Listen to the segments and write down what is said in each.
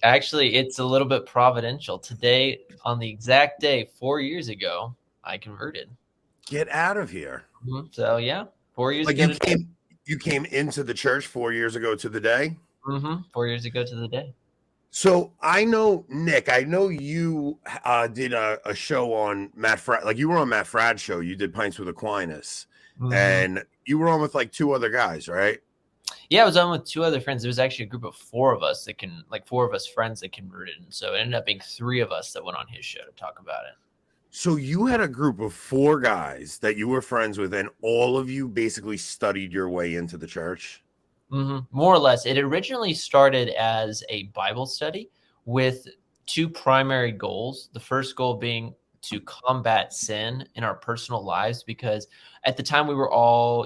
Actually, it's a little bit providential. Today, on the exact day, 4 years ago, I converted. Get out of here. So yeah, 4 years Like ago today. you came into the church 4 years ago to the day. 4 years ago to the day. So I know Nick. I know you did a show on Matt Frad. Like you were on Matt Frad's show. You did Pints with Aquinas, hmm and you were on with like two other guys, right? Yeah, I was on with two other friends. There was actually a group of four of us like four of us friends that converted, and so it ended up being three of us that went on his show to talk about it. So you had a group of four guys that you were friends with, and all of you basically studied your way into the church. More or less, it originally started as a Bible study with two primary goals. The first goal being to combat sin in our personal lives, because at the time we were all,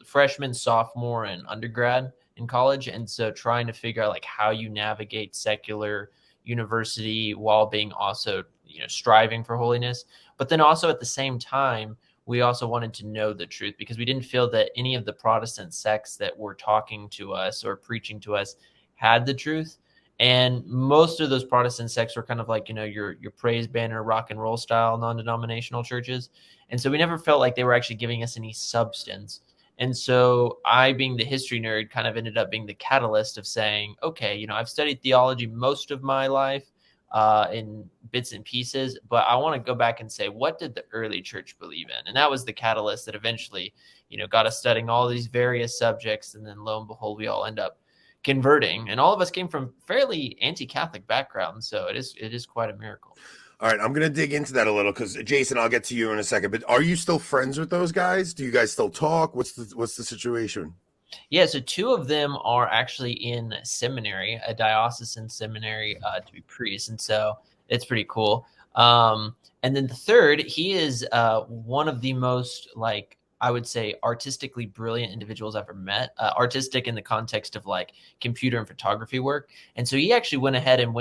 freshmen, sophomore, and undergrad in college. And so trying to figure out like how you navigate secular university while being also, striving for holiness. But then also at the same time, we also wanted to know the truth because we didn't feel that any of the Protestant sects that were talking to us or preaching to us had the truth. And most of those Protestant sects were kind of like, your praise banner, rock and roll style non-denominational churches. And so we never felt like they were actually giving us any substance. And so I, being the history nerd, kind of ended up being the catalyst of saying, okay, I've studied theology most of my life in bits and pieces, but I want to go back and say, what did the early church believe in? And that was the catalyst that eventually, got us studying all these various subjects. And then lo and behold, we all end up converting. And all of us came from fairly anti-Catholic backgrounds. So it is quite a miracle. All right, I'm gonna dig into that a little because Jason, I'll get to you in a second. But are you still friends with those guys? Do you guys still talk? What's the situation? Yeah, so two of them are actually in seminary, a diocesan seminary, to be priests, and so it's pretty cool. And then the third, he is one of the most, like, I would say, artistically brilliant individuals I've ever met. Artistic in the context of like computer and photography work, and so he actually went ahead and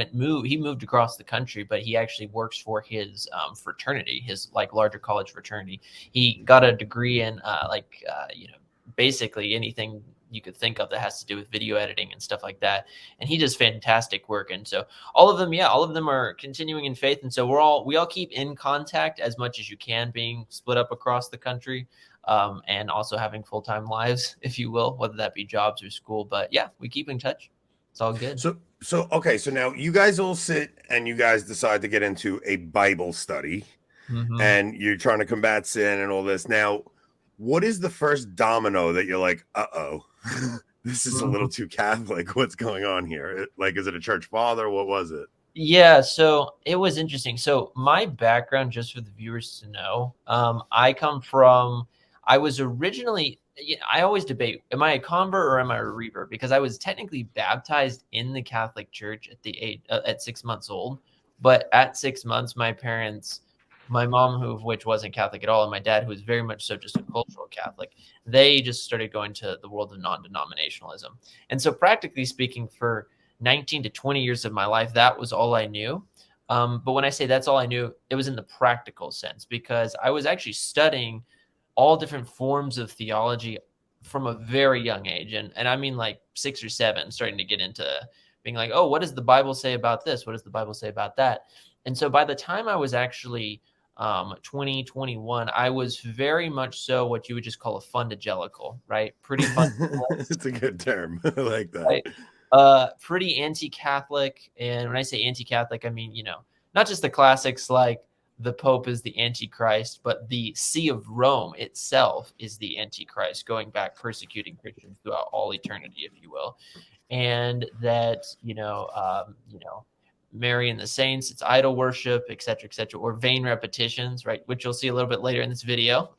He moved across the country, but he actually works for his fraternity, his like larger college fraternity. He got a degree in basically anything you could think of that has to do with video editing and stuff like that. And he does fantastic work. And so all of them are continuing in faith. And so we all keep in contact as much as you can, being split up across the country, and also having full-time lives, if you will, whether that be jobs or school. But yeah, we keep in touch. It's all good. So okay, so now you guys all sit and you guys decide to get into a Bible study, hmm and you're trying to combat sin and all this. Now, what is the first domino that you're like, uh-oh, this is a little too Catholic? What's going on here? Like, is it a church father? What was it? Yeah, so it was interesting. So my background, just for the viewers to know, I was originally, I always debate, am I a convert or am I a revert? Because I was technically baptized in the Catholic Church at 6 months old, but at 6 months, my mom, which wasn't Catholic at all, and my dad, who was very much so just a cultural Catholic, they just started going to the world of non-denominationalism. And so, practically speaking, for 19 to 20 years of my life, that was all I knew. But when I say that's all I knew, it was in the practical sense, because I was actually studying all different forms of theology from a very young age. And I mean like 6 or 7, starting to get into being like, oh, what does the Bible say about this? What does the Bible say about that? And so by the time I was actually 2021, I was very much so what you would just call a fundagelical, right? Pretty fundamentalist, It's a good term. I like that. right? Pretty anti-Catholic. And when I say anti-Catholic, I mean, not just the classics like the Pope is the Antichrist, but the See of Rome itself is the Antichrist, going back persecuting Christians throughout all eternity, if you will. And that, Mary and the saints, it's idol worship, et cetera, or vain repetitions, right? Which you'll see a little bit later in this video,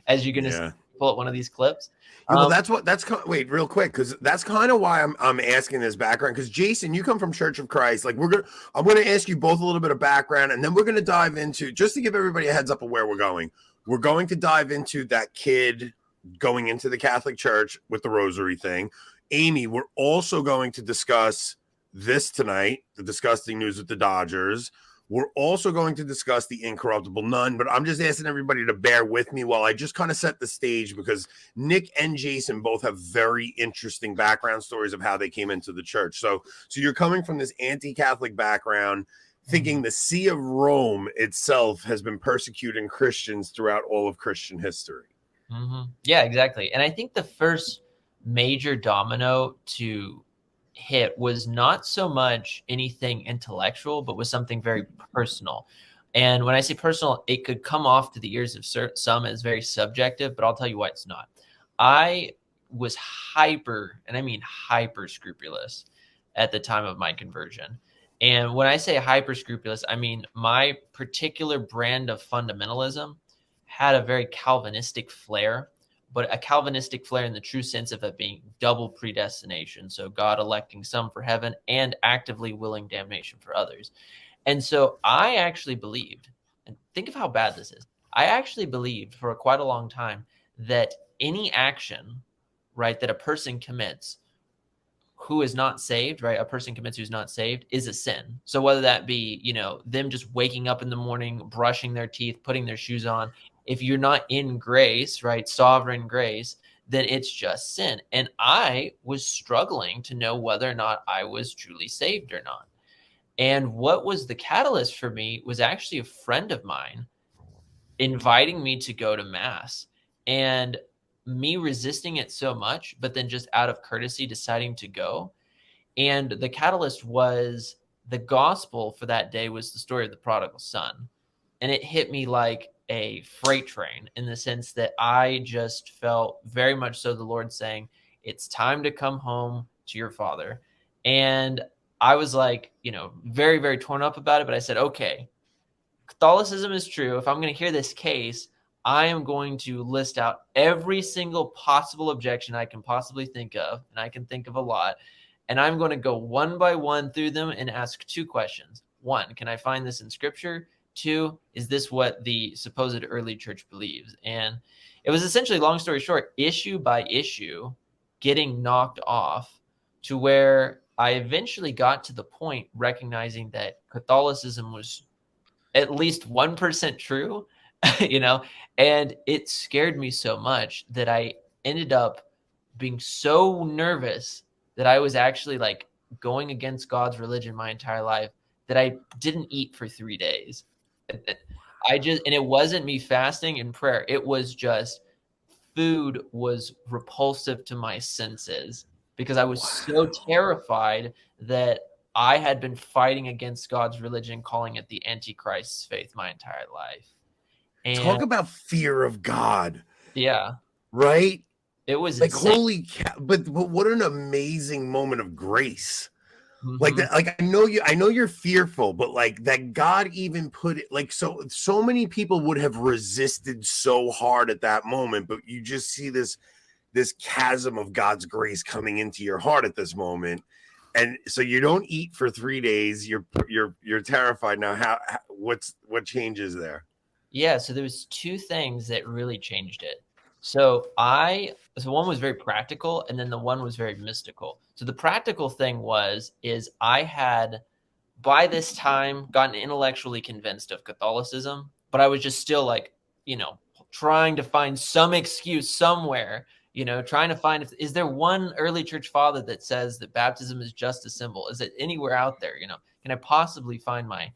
as you're going to Yeah. pull up one of these clips. Yeah, well, wait, real quick, because that's kind of why I'm asking this background. Because Jason, you come from Church of Christ. Like I'm gonna ask you both a little bit of background, and then we're gonna dive into, just to give everybody a heads up of where we're going. We're going to dive into that kid going into the Catholic Church with the rosary thing. Amy, we're also going to discuss this tonight, the disgusting news with the Dodgers. We're also going to discuss the incorruptible nun, but I'm just asking everybody to bear with me while I just kind of set the stage, because Nick and Jason both have very interesting background stories of how they came into the church. So you're coming from this anti-Catholic background, thinking the See of Rome itself has been persecuting Christians throughout all of Christian history. Yeah, exactly. And I think the first major domino to hit was not so much anything intellectual, but was something very personal. And when I say personal, it could come off to the ears of some as very subjective, but I'll tell you why it's not. I was hyper, and I mean hyper scrupulous at the time of my conversion. And when I say hyper scrupulous, I mean my particular brand of fundamentalism had a very Calvinistic flair, but a Calvinistic flair in the true sense of it being double predestination. So God electing some for heaven and actively willing damnation for others. And so I actually believed, and think of how bad this is. I actually believed for quite a long time that any action, right, that a person commits who is not saved, right? A person commits who's not saved is a sin. So whether that be, them just waking up in the morning, brushing their teeth, putting their shoes on, if you're not in grace, right, sovereign grace, then it's just sin. And I was struggling to know whether or not I was truly saved or not. And what was the catalyst for me was actually a friend of mine inviting me to go to mass, and me resisting it so much, but then just out of courtesy deciding to go. And the catalyst was the gospel for that day was the story of the prodigal son. And it hit me like a freight train in the sense that I just felt very much so the Lord saying, it's time to come home to your father. And I was like, very, very torn up about it. But I said, okay, Catholicism is true. If I'm going to hear this case, I am going to list out every single possible objection I can possibly think of, and I can think of a lot, and I'm going to go one by one through them and ask two questions. One, can I find this in Scripture? Two, is this what the supposed early church believes? And it was essentially, long story short, issue by issue, getting knocked off to where I eventually got to the point recognizing that Catholicism was at least 1% true, and it scared me so much that I ended up being so nervous that I was actually like going against God's religion my entire life that I didn't eat for 3 days. And it wasn't me fasting and prayer. It was just food was repulsive to my senses because I was so terrified that I had been fighting against God's religion, calling it the Antichrist's faith my entire life. And talk about fear of God. Yeah. Right? It was like, insane. holy cow, but what an amazing moment of grace. Like that, like I know you're fearful, but like that God even put it, like, so many people would have resisted so hard at that moment, but you just see this chasm of God's grace coming into your heart at this moment. And so you don't eat for 3 days. You're terrified now. What changes there? Yeah, so there was two things that really changed it. So one was very practical, and then the one was very mystical. So the practical thing is I had by this time gotten intellectually convinced of Catholicism, but I was just still like, trying to find some excuse somewhere, trying to find is there one early church father that says that baptism is just a symbol? Is it anywhere out there? Can I possibly find my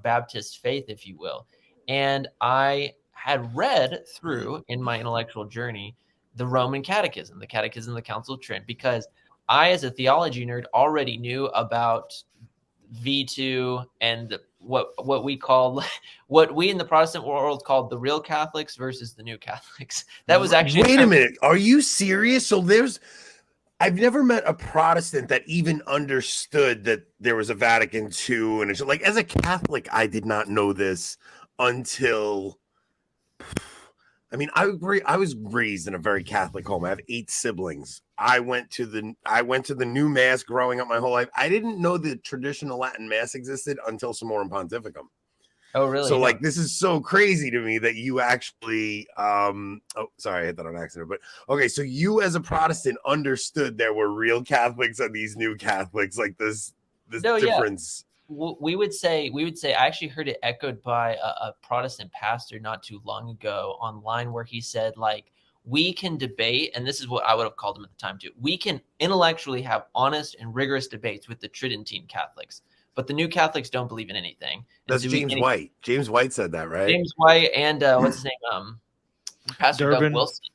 Baptist faith, if you will? And I had read through in my intellectual journey the Roman Catechism, the Catechism of the Council of Trent, because I, as a theology nerd, already knew about V2 and what we in the Protestant world called the real Catholics versus the new Catholics. That was actually wait a minute. Are you serious? So I've never met a Protestant that even understood that there was a Vatican II, and it's like, as a Catholic, I did not know this until. I mean, I was raised in a very Catholic home. I have 8 siblings. I went to the new mass growing up my whole life. I didn't know the traditional Latin mass existed until Summorum Pontificum. Oh, really? So like, this is so crazy to me that you actually oh, sorry, I hit that on accident. But okay, so you as a Protestant understood there were real Catholics and these new Catholics, like this difference. we would say I actually heard it echoed by a Protestant pastor not too long ago online, where he said, like, we can debate, and this is what I would have called him at the time too. We can intellectually have honest and rigorous debates with the Tridentine Catholics, but the New Catholics don't believe in anything. And That's so James White. James White said that, right? James White and what's his name? Pastor Durbin. Doug Wilson.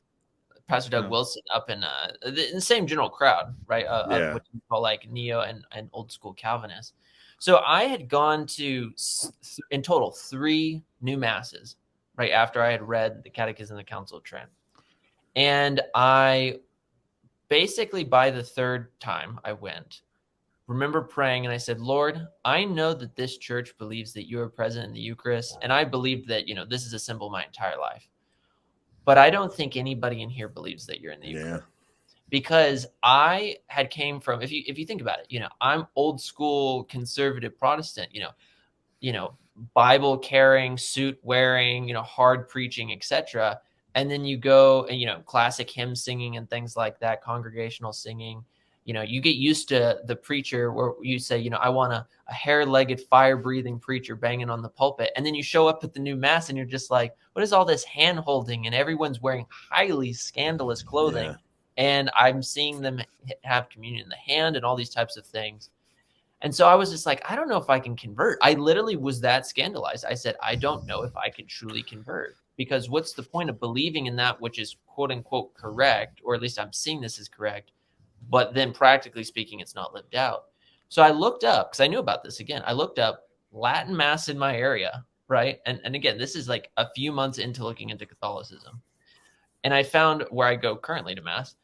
Pastor Doug Wilson up in the same general crowd, right? Of what you call like neo and old school Calvinists. So I had gone to, in total, 3 new masses right after I had read the Catechism of the Council of Trent. And I basically, by the 3rd time I went, remember praying, and I said, Lord, I know that this church believes that you are present in the Eucharist, and I believe that, this is a symbol my entire life. But I don't think anybody in here believes that you're in the Eucharist. Because I had came from, if you think about it, I'm old school conservative Protestant, Bible carrying, suit wearing, hard preaching, etc. And then you go and, classic hymn singing and things like that, congregational singing. You get used to the preacher where you say, I want a hair-legged, fire-breathing preacher banging on the pulpit. And then you show up at the new mass and you're just like, what is all this hand-holding? And everyone's wearing highly scandalous clothing. Yeah. And I'm seeing them have communion in the hand and all these types of things. And so I was just like, I don't know if I can convert. I literally was that scandalized. I said, I don't know if I can truly convert. Because what's the point of believing in that which is quote unquote correct, or at least I'm seeing this as correct, but then practically speaking, it's not lived out. So I looked up, because I knew about this again. I looked up Latin Mass in my area, right? And again, this is like a few months into looking into Catholicism. And I found where I go currently to Mass,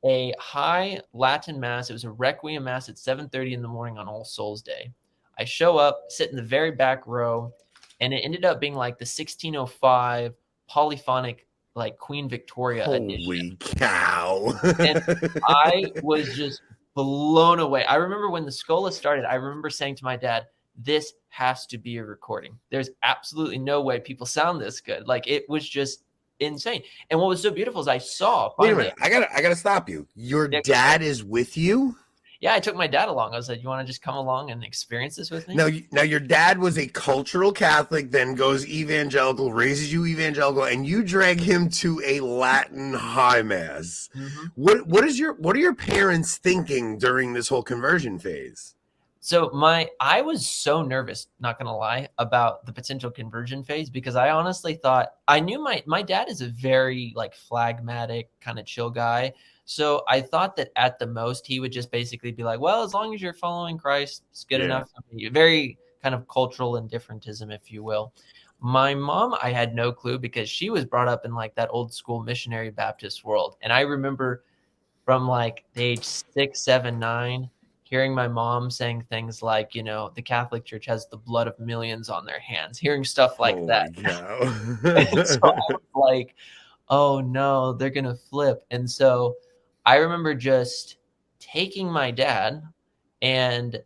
a high Latin Mass. It was a Requiem Mass at 7:30 in the morning on All Souls Day. I show up, sit in the very back row, and it ended up being like the 1605 polyphonic, like Queen Victoria edition. Holy cow. And I was just blown away. I remember when the Scola started, I remember saying to my dad, this has to be a recording. There's absolutely no way people sound this good. Like, it was just insane. And what was so beautiful is I saw. Wait a minute. I gotta stop you. Your dad is with you? Yeah, I took my dad along. I was like, you want to just come along and experience this with me? Now your dad was a cultural Catholic, then goes evangelical, raises you evangelical, and you drag him to a Latin high mass. Mm-hmm. What are your parents thinking during this whole conversion phase? So I was so nervous, not gonna lie, about the potential conversion phase, because I honestly thought, I knew my dad is a very like phlegmatic kind of chill guy. So I thought that at the most he would just basically be like, well, as long as you're following Christ, it's good enough. Very kind of cultural indifferentism, if you will. My mom, I had no clue, because she was brought up in like that old school missionary Baptist world. And I remember from like the age 6, 7, 9, hearing my mom saying things like, the Catholic Church has the blood of millions on their hands, hearing stuff like that. And so I was like, oh no, they're going to flip. And so I remember just taking my dad, and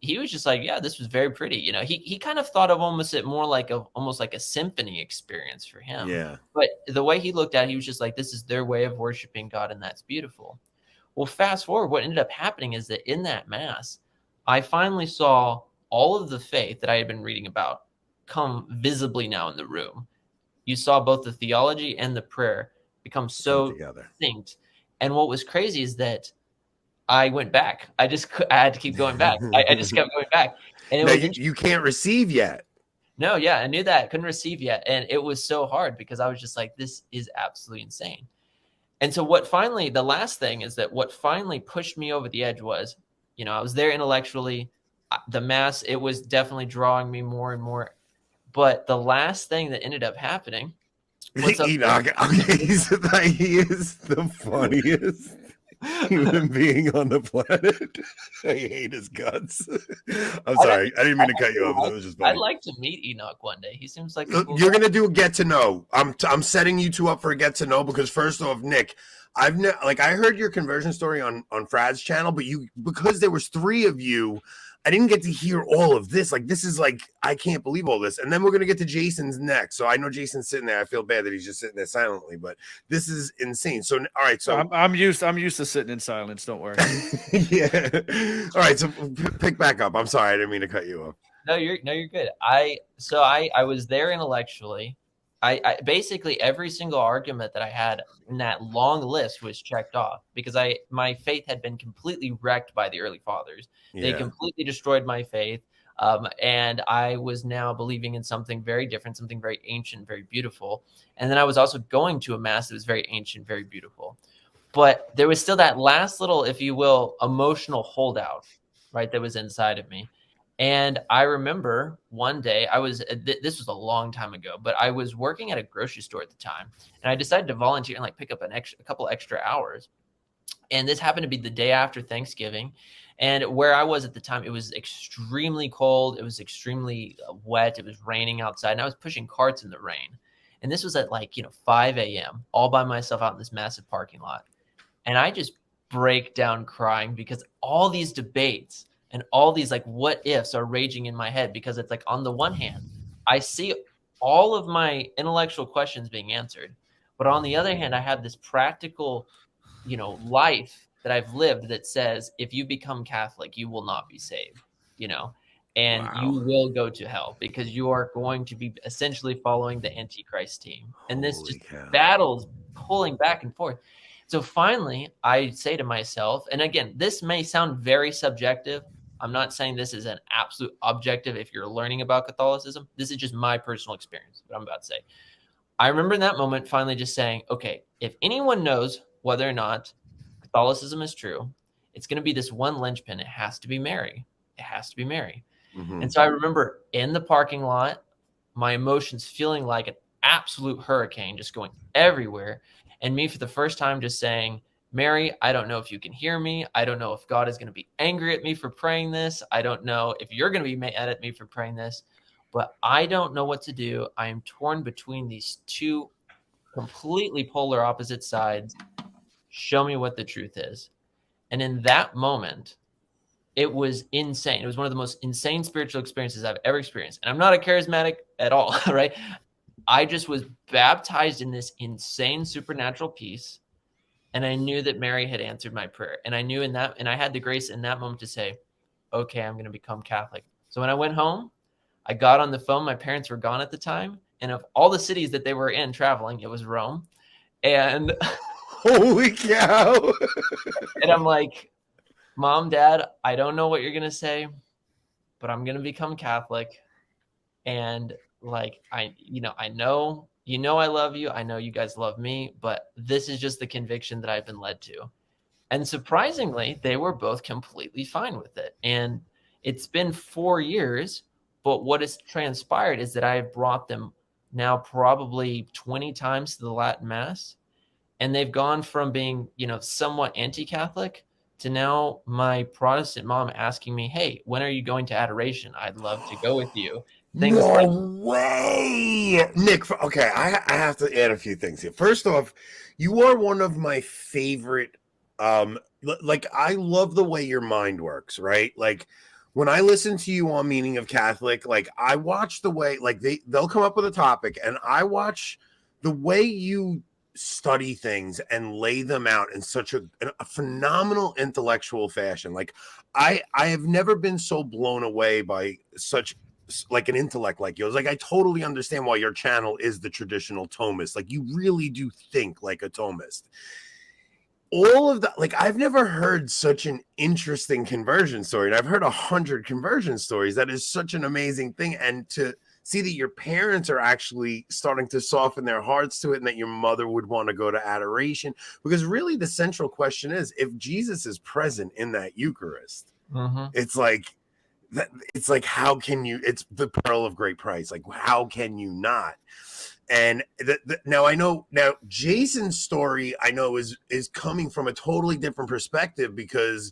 he was just like, yeah, this was very pretty. He kind of thought of almost like a symphony experience for him. Yeah. But the way he looked at it, he was just like, this is their way of worshiping God, and that's beautiful. Well, fast forward, what ended up happening is that in that mass, I finally saw all of the faith that I had been reading about come visibly now in the room. You saw both the theology and the prayer become so distinct. And what was crazy is that I went back. I had to keep going back. I just kept going back. And you can't receive yet. No, yeah, I knew that. I couldn't receive yet. And it was so hard, because I was just like, this is absolutely insane. And so the last thing is that what finally pushed me over the edge was, I was there intellectually. The Mass, it was definitely drawing me more and more. But the last thing that ended up happening was Enoch. He is the funniest human being on the planet. I hate his guts. I'm sorry. I didn't mean to cut you off. That was just funny. I'd like to meet Enoch one day. He seems like you're gonna do a get to know. I'm setting you two up for a get to know, because first off, Nick, I heard your conversion story on Frad's channel, but because there was 3 of you, I didn't get to hear all of this. Like, this is like, I can't believe all this. And then we're going to get to Jason's next. So I know Jason's sitting there. I feel bad that he's just sitting there silently, but this is insane. So, all right. So I'm used to sitting in silence. Don't worry. yeah. All right. So pick back up. I'm sorry. I didn't mean to cut you off. No, you're good. I was there intellectually. I basically every single argument that I had in that long list was checked off because my faith had been completely wrecked by the early fathers. They completely destroyed my faith. And I was now believing in something very different, something very ancient, very beautiful. And then I was also going to a mass that was very ancient, very beautiful. But there was still that last little, if you will, emotional holdout, right, that was inside of me. And I remember one day this was a long time ago, but I was working at a grocery store at the time, and I decided to volunteer and like pick up a couple extra hours. And this happened to be the day after Thanksgiving. And where I was at the time, it was extremely cold. It was extremely wet. It was raining outside, and I was pushing carts in the rain. And this was at 5 a.m. all by myself out in this massive parking lot. And I just break down crying because all these debates and all these like what ifs are raging in my head, because it's like, on the one hand, I see all of my intellectual questions being answered, but on the other hand, I have this practical, life that I've lived that says, if you become Catholic, you will not be saved, and Wow. you will go to hell because you are going to be essentially following the Antichrist team. And this Holy just cow. battles pulling back and forth. So finally, I say to myself, and again, this may sound very subjective. I'm not saying this is an absolute objective if you're learning about Catholicism. This is just my personal experience, what I'm about to say. I remember in that moment finally just saying, okay, if anyone knows whether or not Catholicism is true, it's going to be this one linchpin. It has to be Mary. It has to be Mary. Mm-hmm. And so I remember in the parking lot, my emotions feeling like an absolute hurricane just going everywhere. And me for the first time just saying, Mary, I don't know if you can hear me. I don't know if God is going to be angry at me for praying this. I don't know if you're going to be mad at me for praying this, but I don't know what to do. I am torn between these two completely polar opposite sides. Show me what the truth is. And in that moment, it was insane. It was one of the most insane spiritual experiences I've ever experienced. And I'm not a charismatic at all, right? I just was baptized in this insane supernatural peace. And I knew that Mary had answered my prayer. And I knew and I had the grace in that moment to say, okay, I'm going to become Catholic. So when I went home, I got on the phone. My parents were gone at the time. And of all the cities that they were in traveling, it was Rome. And holy cow. And I'm like, Mom, Dad, I don't know what you're going to say, but I'm going to become Catholic. And like, I know, I love you. I know you guys love me, but this is just the conviction that I've been led to. And surprisingly, they were both completely fine with it. And it's been 4 years, but what has transpired is that I have brought them now probably 20 times to the Latin Mass. And they've gone from being, somewhat anti-Catholic to now my Protestant mom asking me, hey, when are you going to adoration? I'd love to go with you. Things no like way, Nick. Okay, I have to add a few things here. First off, you are one of my favorite. Like, I love the way your mind works, right? Like, when I listen to you on Meaning of Catholic, like, I watch the way, like, they'll come up with a topic, and I watch the way you study things and lay them out in such a phenomenal intellectual fashion. Like, I have never been so blown away by such like an intellect like yours. Like, I totally understand why your channel is the traditional Thomist. Like, you really do think like a Thomist. All of that, like, I've never heard such an interesting conversion story, and I've heard 100 conversion stories. That is such an amazing thing. And to see that your parents are actually starting to soften their hearts to it, and that your mother would want to go to adoration, because really the central question is, if Jesus is present in that Eucharist, it's like, how can you? It's the pearl of great price. Like, how can you not? And now Jason's story I know is coming from a totally different perspective, because